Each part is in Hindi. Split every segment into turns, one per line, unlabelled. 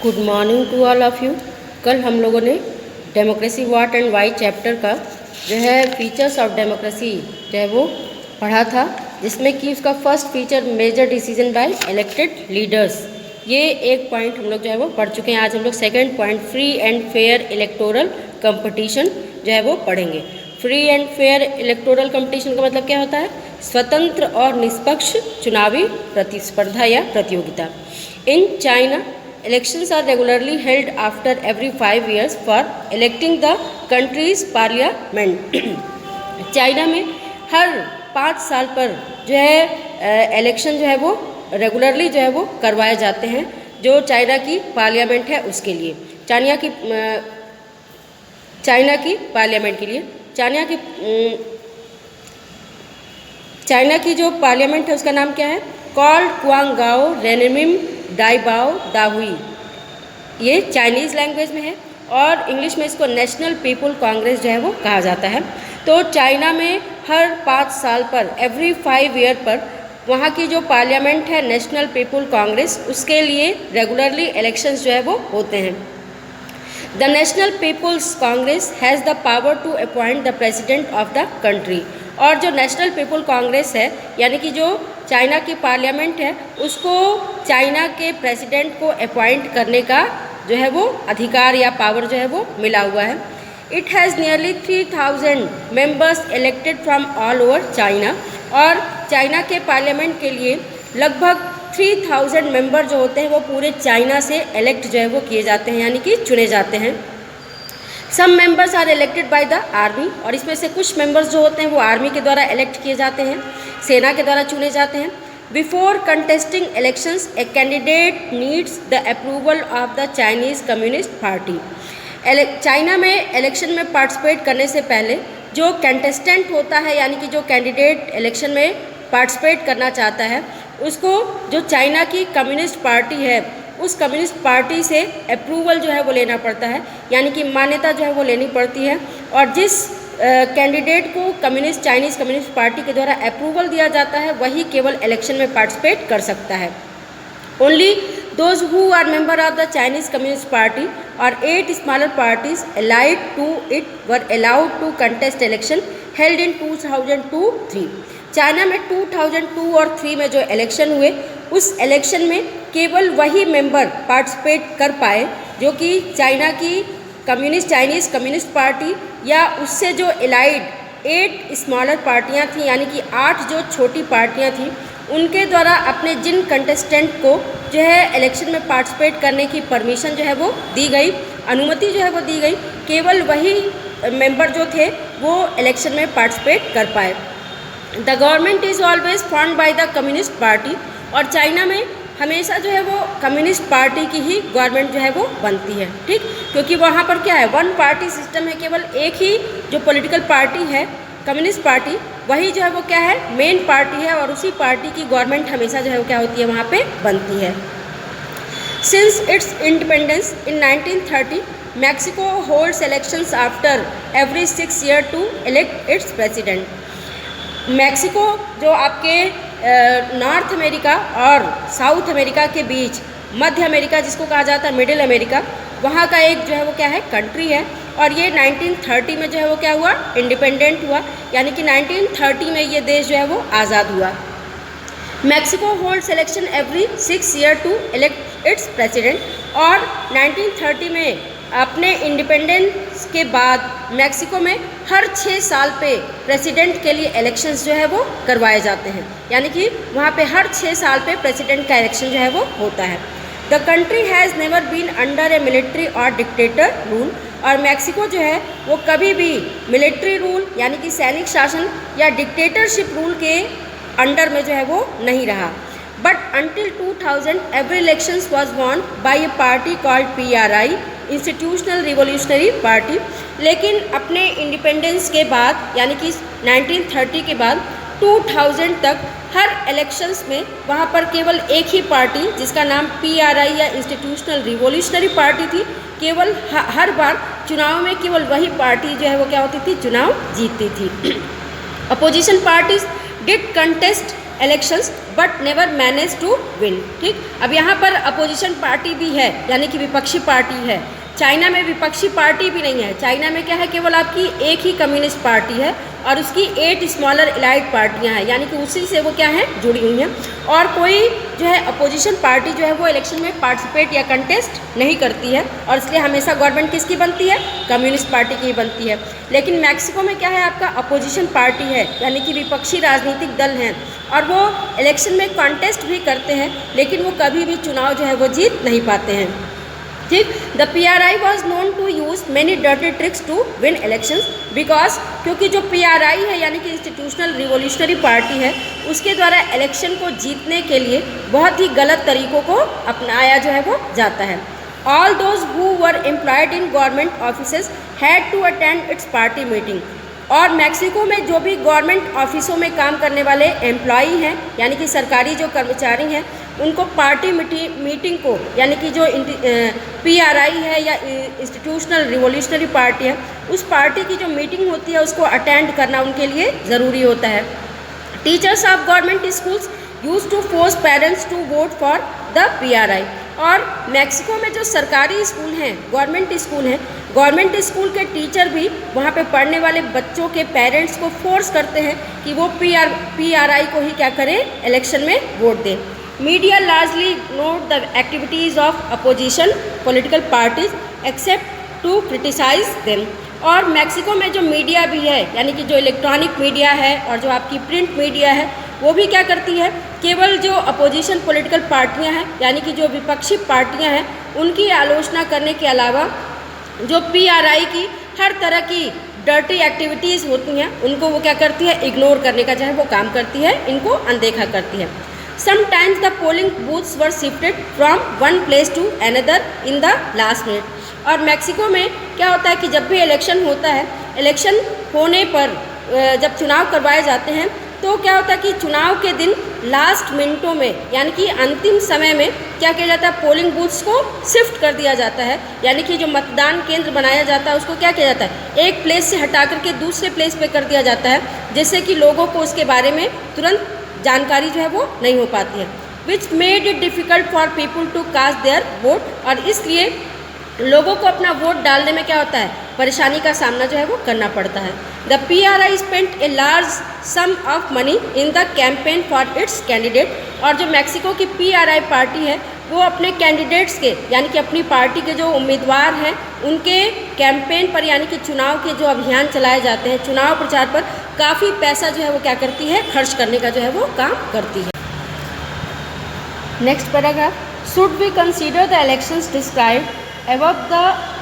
Good morning to all of you. कल हम लोगों ने democracy what and why chapter का जो है फीचर्स ऑफ डेमोक्रेसी जो है वो पढ़ा था, जिसमें कि उसका first feature major decision by elected leaders, ये एक पॉइंट हम लोग जो है वो पढ़ चुके हैं। आज हम लोग second point free and fair electoral competition जो है वो पढ़ेंगे। Free and fair electoral competition का मतलब क्या होता है? स्वतंत्र और निष्पक्ष चुनावी प्रतिस्पर्धा या प्रतियोगिता। In China elections are regularly held after every 5 years for electing the country's parliament। China में हर 5 साल पर जो है इलेक्शन जो है वो रेगुलरली जो है वो करवाए जाते हैं, जो चाइना की पार्लियामेंट है उसके लिए, चाइना की पार्लियामेंट के लिए। चाइना की जो पार्लियामेंट है उसका नाम क्या है? कॉल्ड क्वांगाओ रेनमिम डाइबाओ दाहुई। ये चाइनीज़ लैंग्वेज में है और इंग्लिश में इसको नेशनल पीपल कांग्रेस जो है वो कहा जाता है। तो चाइना में हर 5 साल पर एवरी 5 ईयर पर वहाँ की जो पार्लियामेंट है नेशनल पीपल कांग्रेस, उसके लिए रेगुलरली इलेक्शंस जो है वो होते हैं। The National People's Congress has the power to appoint the president of the country. और जो नेशनल पीपल कांग्रेस है, यानी कि जो चाइना की पार्लियामेंट है, उसको चाइना के प्रेसिडेंट को अपॉइंट करने का जो है वो अधिकार या पावर जो है वो मिला हुआ है। It has nearly 3000 members elected from all over China. और चाइना के पार्लियामेंट के लिए लगभग 3000 मेंबर जो होते हैं वो पूरे चाइना से इलेक्ट जो है वो किए जाते हैं, यानी कि चुने जाते हैं। Some members are elected by the army, और इसमें से कुछ मेंबर्स जो होते हैं वो आर्मी के द्वारा इलेक्ट किए जाते हैं, सेना के द्वारा चुने जाते हैं। Before contesting elections a candidate needs the approval of the Chinese Communist party. China में इलेक्शन में पार्टिसिपेट करने से पहले जो कंटेस्टेंट होता है, यानी कि जो कैंडिडेट इलेक्शन में पार्टिसिपेट करना चाहता है, उसको जो चाइना की कम्युनिस्ट पार्टी है उस कम्युनिस्ट पार्टी से अप्रूवल जो है वो लेना पड़ता है, यानी कि मान्यता जो है वो लेनी पड़ती है। और जिस कैंडिडेट को चाइनीज़ कम्युनिस्ट पार्टी के द्वारा अप्रूवल दिया जाता है, वही केवल इलेक्शन में पार्टिसिपेट कर सकता है। Only those who are member of the Chinese Communist Party और 8 smaller parties allied to it were allowed to contest election held in 2002-3। China में 2002 और 3 में जो इलेक्शन हुए, उस इलेक्शन में केवल वही मेंबर पार्टिसिपेट कर पाए जो कि चाइना की चाइनीज़ कम्युनिस्ट पार्टी या उससे जो एलाइड 8 स्मॉलर पार्टियां थीं, यानी कि 8 जो छोटी पार्टियां थीं, उनके द्वारा अपने जिन कंटेस्टेंट को जो है इलेक्शन में पार्टिसिपेट करने की परमिशन जो है वो दी गई, अनुमति जो है वो दी गई, केवल वही मेंबर जो थे वो इलेक्शन में पार्टिसिपेट कर पाए। The government is always formed by the communist Party, और चाइना में हमेशा जो है वो कम्युनिस्ट पार्टी की ही गवर्नमेंट जो है वो बनती है, ठीक, क्योंकि वहाँ पर क्या है, वन पार्टी सिस्टम है, केवल एक ही जो पॉलिटिकल पार्टी है कम्युनिस्ट पार्टी, वही जो है वो क्या है, मेन पार्टी है, और उसी पार्टी की गवर्नमेंट हमेशा जो है वो क्या होती है, वहाँ पे बनती है। Since its independence in 1930 Mexico holds elections after every 6 year to elect its president. Mexico जो आपके नॉर्थ अमेरिका और साउथ अमेरिका के बीच, मध्य अमेरिका जिसको कहा जाता है मिडिल अमेरिका, वहाँ का एक जो है वो क्या है, कंट्री है, और ये 1930 में जो है वो क्या हुआ, इंडिपेंडेंट हुआ, यानी कि 1930 में ये देश जो है वो आज़ाद हुआ। Mexico holds election every 6 year to elect its president, और 1930 में अपने इंडिपेंडेंस के बाद मैक्सिको में हर 6 साल पे प्रेसिडेंट के लिए इलेक्शंस जो है वो करवाए जाते हैं, यानी कि वहाँ पे हर 6 साल पे प्रेसिडेंट का इलेक्शन जो है वो होता है। The country has never been under a military और डिक्टेटर रूल, और मैक्सिको जो है वो कभी भी मिलिट्री रूल यानी कि सैनिक शासन या डिक्टेटरशिप रूल के अंडर में जो है वो नहीं रहा। But until 2000 every elections was won by a party called PRI, Institutional Revolutionary Party. लेकिन अपने इंडिपेंडेंस के बाद, यानी कि 1930 के बाद 2000 तक हर इलेक्शंस में वहाँ पर केवल एक ही पार्टी, जिसका नाम PRI या इंस्टीट्यूशनल रिवोल्यूशनरी पार्टी थी, केवल हर बार चुनाव में केवल वही पार्टी जो है वो क्या होती थी, चुनाव जीतती थी। Opposition parties did contest elections but never manage to win. ठीक, अब यहाँ पर अपोजिशन पार्टी भी है, यानी कि विपक्षी पार्टी है। चाइना में विपक्षी पार्टी भी नहीं है। चाइना में क्या है, केवल आपकी एक ही कम्युनिस्ट पार्टी है और उसकी 8 स्मॉलर एलाइड पार्टियां हैं, यानी कि उसी से वो क्या है, जुड़ी हुई हैं। और कोई जो है अपोजिशन पार्टी जो है वो इलेक्शन में पार्टिसिपेट या कंटेस्ट नहीं करती है, और इसलिए हमेशा गवर्नमेंट किसकी बनती है, कम्युनिस्ट पार्टी की बनती है। लेकिन मैक्सिको में क्या है, आपका अपोजिशन पार्टी है, यानी कि विपक्षी राजनीतिक दल हैं, और वो इलेक्शन में कंटेस्ट भी करते हैं, लेकिन वो कभी भी चुनाव जो है वो जीत नहीं पाते हैं। ठीक, the PRI was known to use many dirty tricks to win elections because, क्योंकि जो PRI है यानी कि इंस्टीट्यूशनल रिवोल्यूशनरी पार्टी है, उसके द्वारा इलेक्शन को जीतने के लिए बहुत ही गलत तरीकों को अपनाया जो है वो जाता है। All those who were employed in government offices had to attend its party meeting. और मैक्सिको में जो भी गवर्नमेंट ऑफिसों में काम करने वाले एम्प्लॉई हैं, यानी कि सरकारी जो कर्मचारी हैं, उनको पार्टी मीटिंग को, यानी कि जो PRI है या इंस्टीट्यूशनल रिवोल्यूशनरी पार्टी है, उस पार्टी की जो मीटिंग होती है उसको अटेंड करना उनके लिए ज़रूरी होता है। Teachers of government schools use to force parents to vote for the PRI। और मैक्सिको में जो सरकारी स्कूल हैं, गवर्नमेंट स्कूल हैं, गवर्नमेंट स्कूल के टीचर भी वहाँ पे पढ़ने वाले बच्चों के पेरेंट्स को फोर्स करते हैं कि वो PRI को ही क्या करें, इलेक्शन में वोट दें। Media largely note the activities of opposition political parties except to criticise them. और मैक्सिको में जो मीडिया भी है, यानी कि जो इलेक्ट्रॉनिक मीडिया है और जो आपकी प्रिंट मीडिया है, वो भी क्या करती है, केवल जो अपोजिशन पॉलिटिकल पार्टियां हैं, यानी कि जो विपक्षी पार्टियां हैं, उनकी आलोचना करने के अलावा जो PRI की हर तरह की डर्टी एक्टिविटीज़ होती हैं, उनको वो क्या करती है, इग्नोर करने का जो है वो काम करती है, इनको अनदेखा करती है। Sometimes the polling booths were shifted from one place to another in the last minute. और मैक्सिको में क्या होता है कि जब भी इलेक्शन होता है, इलेक्शन होने पर जब चुनाव करवाए जाते हैं, तो क्या होता है कि चुनाव के दिन लास्ट मिनटों में, यानी कि अंतिम समय में क्या किया जाता है, पोलिंग बूथ्स को शिफ्ट कर दिया जाता है, यानी कि जो मतदान केंद्र बनाया जाता है उसको क्या किया जाता है, एक प्लेस से हटा करके दूसरे प्लेस पे कर दिया जाता है, जिससे कि लोगों को उसके बारे में तुरंत जानकारी जो है वो नहीं हो पाती है। Which made it difficult for people to cast their vote. और इसलिए लोगों को अपना वोट डालने में क्या होता है, परेशानी का सामना जो है वो करना पड़ता है। The PRI spent a large some of money in the campaign for its candidate. और जो मैक्सिको की PRI पार्टी है, वो अपने कैंडिडेट्स के, यानी कि अपनी पार्टी के जो उम्मीदवार हैं, उनके कैंपेन पर, यानी कि चुनाव के जो अभियान चलाए जाते हैं, चुनाव प्रचार पर काफ़ी पैसा जो है वो क्या करती है, खर्च करने का जो है वो काम करती है। Next paragraph, should we consider the elections described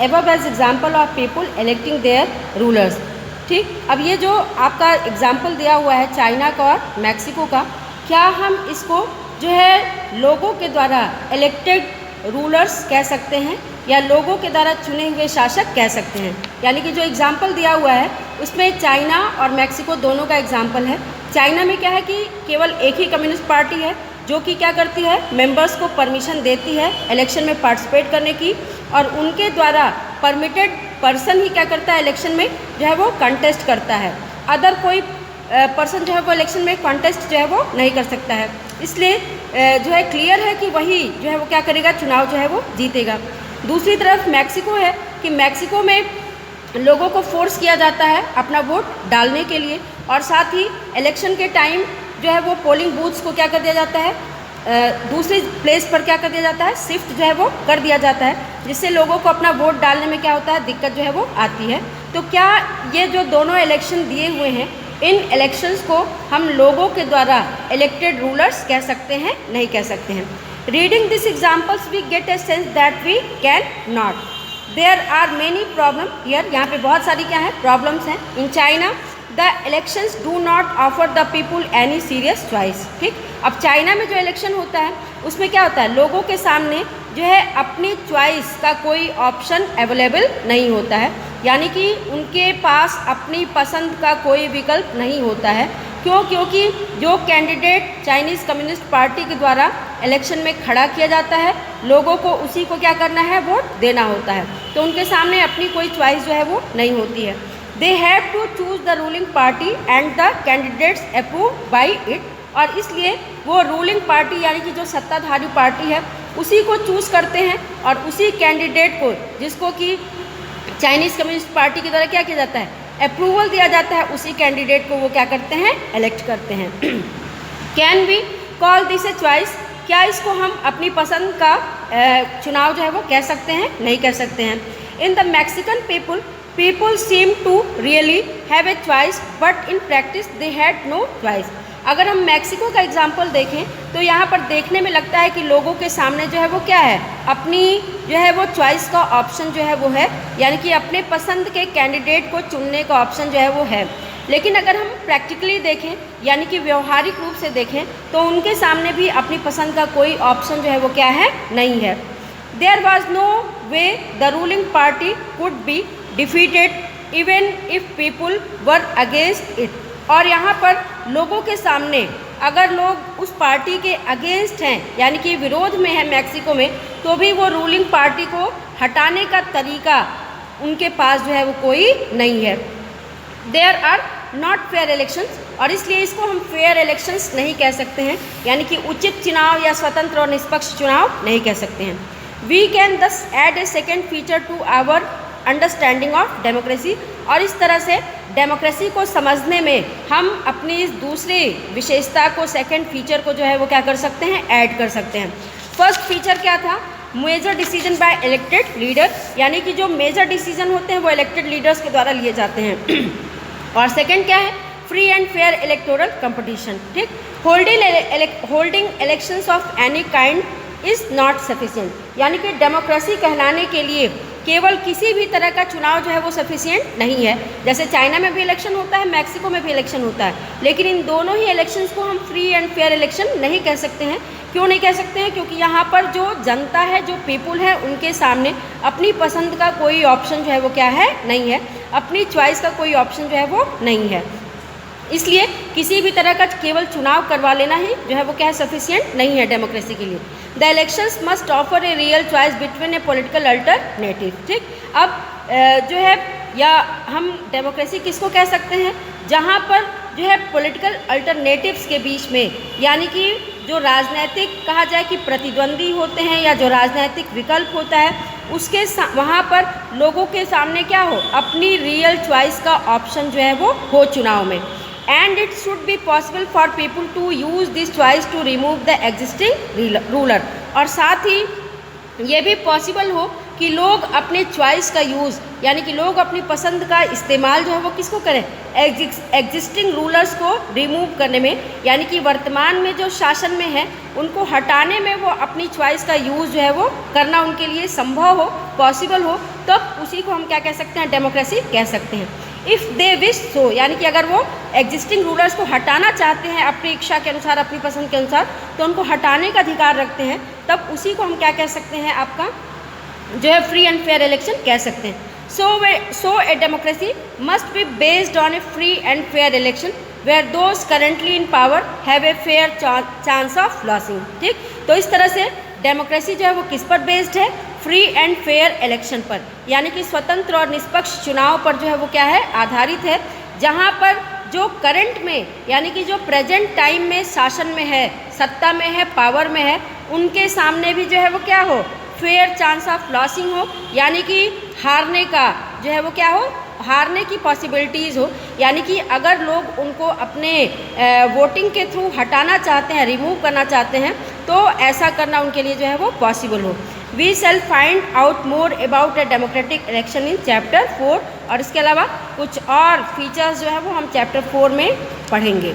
above as example of people electing their rulers। ठीक, अब ये जो आपका एग्जाम्पल दिया हुआ है चाइना का और मैक्सिको का, क्या हम इसको जो है लोगों के द्वारा इलेक्टेड रूलर्स कह सकते हैं या लोगों के द्वारा चुने हुए शासक कह सकते हैं। यानी कि जो एग्जाम्पल दिया हुआ है उसमें चाइना और मैक्सिको दोनों का एग्जाम्पल है। चाइना में क्या है कि केवल एक ही कम्युनिस्ट पार्टी है जो कि क्या करती है, मेंबर्स को परमिशन देती है इलेक्शन में पार्टिसिपेट करने की, और उनके द्वारा परमिटेड पर्सन ही क्या करता है, इलेक्शन में जो है वो कंटेस्ट करता है। अदर कोई पर्सन जो है वो इलेक्शन में कंटेस्ट जो है वो नहीं कर सकता है। इसलिए जो है क्लियर है कि वही जो है वो क्या करेगा, चुनाव जो है वो जीतेगा। दूसरी तरफ मैक्सिको है कि मैक्सिको में लोगों को फोर्स किया जाता है अपना वोट डालने के लिए, और साथ ही इलेक्शन के टाइम जो है वो पोलिंग बूथ्स को क्या कर दिया जाता है, दूसरी प्लेस पर क्या कर दिया जाता है, शिफ्ट जो है वो कर दिया जाता है, जिससे लोगों को अपना वोट डालने में क्या होता है, दिक्कत जो है वो आती है। तो क्या ये जो दोनों इलेक्शन दिए हुए हैं, इन इलेक्शंस को हम लोगों के द्वारा इलेक्टेड रूलर्स कह सकते हैं, नहीं कह सकते हैं। Reading this examples we get a sense that we can not. There are many problem here, यहाँ पे बहुत सारी क्या है, प्रॉब्लम्स हैं। In China the elections do not offer the people any serious choice. ठीक, अब चाइना में जो इलेक्शन होता है उसमें क्या होता है, लोगों के सामने जो है अपनी चॉइस का कोई ऑप्शन अवेलेबल नहीं होता है, यानी कि उनके पास अपनी पसंद का कोई विकल्प नहीं होता है। क्यों? क्योंकि जो कैंडिडेट चाइनीज़ कम्युनिस्ट पार्टी के द्वारा इलेक्शन में खड़ा किया जाता है, लोगों को उसी को क्या करना है, वोट देना होता है, तो उनके सामने अपनी कोई चॉइस जो है वो नहीं होती है। They have to choose the ruling party and the candidates approved by it। और इसलिए वो रूलिंग पार्टी यानी कि जो सत्ताधारी पार्टी है उसी को चूज़ करते हैं और उसी कैंडिडेट को, जिसको कि चाइनीज़ कम्युनिस्ट पार्टी के द्वारा क्या किया जाता है, अप्रूवल दिया जाता है, उसी कैंडिडेट को वो क्या करते हैं, इलेक्ट करते हैं। Can we call this a choice, क्या इसको हम अपनी पसंद का चुनाव जो है वो कह सकते हैं, नहीं कह सकते हैं। In the Mexican people seem to really have a choice but in practice they had no choice. अगर हम मैक्सिको का एग्जाम्पल देखें तो यहाँ पर देखने में लगता है कि लोगों के सामने जो है वो क्या है, अपनी जो है वो चॉइस का ऑप्शन जो है वो है, यानी कि अपने पसंद के कैंडिडेट को चुनने का ऑप्शन जो है वो है। लेकिन अगर हम प्रैक्टिकली देखें यानी कि व्यवहारिक रूप से देखें तो उनके सामने भी अपनी पसंद का कोई ऑप्शन जो है वो क्या है, नहीं है। There was no way the ruling party could be defeated even if people were against it. और यहाँ पर लोगों के सामने अगर लोग उस पार्टी के अगेंस्ट हैं यानी कि विरोध में है मैक्सिको में, तो भी वो रूलिंग पार्टी को हटाने का तरीका उनके पास जो है वो कोई नहीं है। There are not fair elections, और इसलिए इसको हम फेयर इलेक्शंस नहीं कह सकते हैं, यानी कि उचित चुनाव या स्वतंत्र और निष्पक्ष चुनाव नहीं कह सकते हैं। We can thus add a second feature to our understanding of democracy, और इस तरह से डेमोक्रेसी को समझने में हम अपनी इस दूसरी विशेषता को, सेकंड फीचर को जो है वो क्या कर सकते हैं, ऐड कर सकते हैं। फर्स्ट फीचर क्या था, major decision by elected leader, यानी कि जो मेजर डिसीजन होते हैं वो इलेक्टेड लीडर्स के द्वारा लिए जाते हैं। और सेकंड क्या है, free and fair electoral competition. ठीक, holding elections of any kind is not sufficient, यानी कि डेमोक्रेसी कहलाने के लिए केवल किसी भी तरह का चुनाव जो है वो सफिशिएंट नहीं है। जैसे चाइना में भी इलेक्शन होता है, मैक्सिको में भी इलेक्शन होता है, लेकिन इन दोनों ही इलेक्शंस को हम फ्री एंड फेयर इलेक्शन नहीं कह सकते हैं। क्यों नहीं कह सकते हैं, क्योंकि यहाँ पर जो जनता है, जो पीपुल है, उनके सामने अपनी पसंद का कोई ऑप्शन जो है वो क्या है, नहीं है, अपनी चॉइस का कोई ऑप्शन जो है वो नहीं है। इसलिए किसी भी तरह का केवल चुनाव करवा लेना ही जो है वो क्या है, सफिशिएंट नहीं है डेमोक्रेसी के लिए। The elections must offer a real choice between A political alternative. ठीक, अब जो है, या हम डेमोक्रेसी किसको कह सकते हैं, जहाँ पर जो है पॉलिटिकल अल्टरनेटिव्स के बीच में, यानी कि जो राजनीतिक कहा जाए कि प्रतिद्वंदी होते हैं या जो राजनीतिक विकल्प होता है, उसके वहाँ पर लोगों के सामने क्या हो, अपनी रियल चॉइस का ऑप्शन जो है वो हो चुनाव में। And it should be possible for people to use this choice to remove the existing ruler, और साथ ही ये भी पॉसिबल हो कि लोग अपने चॉइस का यूज़, यानी कि लोग अपनी पसंद का इस्तेमाल जो है वो किसको करें, एग्जिस्टिंग रूलर्स को रिमूव करने में, यानी कि वर्तमान में जो शासन में है उनको हटाने में वो अपनी चॉइस का यूज़ जो है वो करना उनके लिए संभव हो, पॉसिबल हो, तब उसी को हम क्या कह सकते हैं, डेमोक्रेसी कह सकते हैं। इफ़ दे विश सो, यानी कि अगर वो एग्जिस्टिंग रूलर्स को हटाना चाहते हैं अपनी इच्छा के अनुसार, अपनी पसंद के अनुसार, तो उनको हटाने का अधिकार रखते हैं, तब उसी को हम क्या कह सकते हैं, आपका जो है फ्री एंड फेयर इलेक्शन कह सकते हैं। So a democracy must be based on a free and fair election where those currently in power have a fair chance of losing. ठीक, तो इस तरह से डेमोक्रेसी जो है वो किस पर बेस्ड है, फ्री एंड फेयर इलेक्शन पर, यानी कि स्वतंत्र और निष्पक्ष चुनाव पर जो है वो क्या है, आधारित है, जहाँ पर जो करंट में, यानी कि जो प्रेजेंट टाइम में शासन में है, सत्ता में है, पावर में है, उनके सामने भी जो है वो क्या हो, फेयर चांस ऑफ लॉसिंग हो, यानी कि हारने का जो है वो क्या हो, हारने की पॉसिबिलिटीज़ हो, यानी कि अगर लोग उनको अपने वोटिंग के थ्रू हटाना चाहते हैं, रिमूव करना चाहते हैं, तो ऐसा करना उनके लिए जो है वो पॉसिबल हो। We shall find out more about a democratic election in chapter 4, और इसके अलावा कुछ और फीचर्स जो है वो हम चैप्टर 4 में पढ़ेंगे।